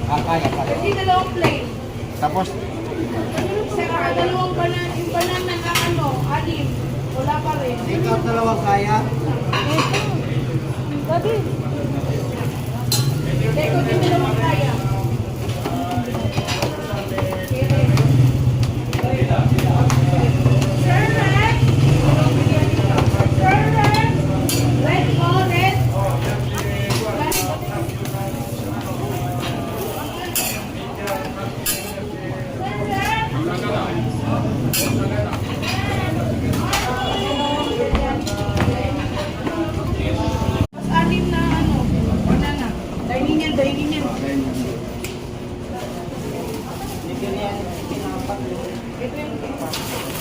Kaya, kaya. Kasi dalawang plate. Tapos, Saka dalawang banan, yung banana na ano, anim. Wala pa rin. ikaw dalawang kaya. Dati. Teko, din dalawang kaya. Sir, red? Sir, red? Red po, red? Mas anim na ano, banana. Dining yan, dining yan. Ito yung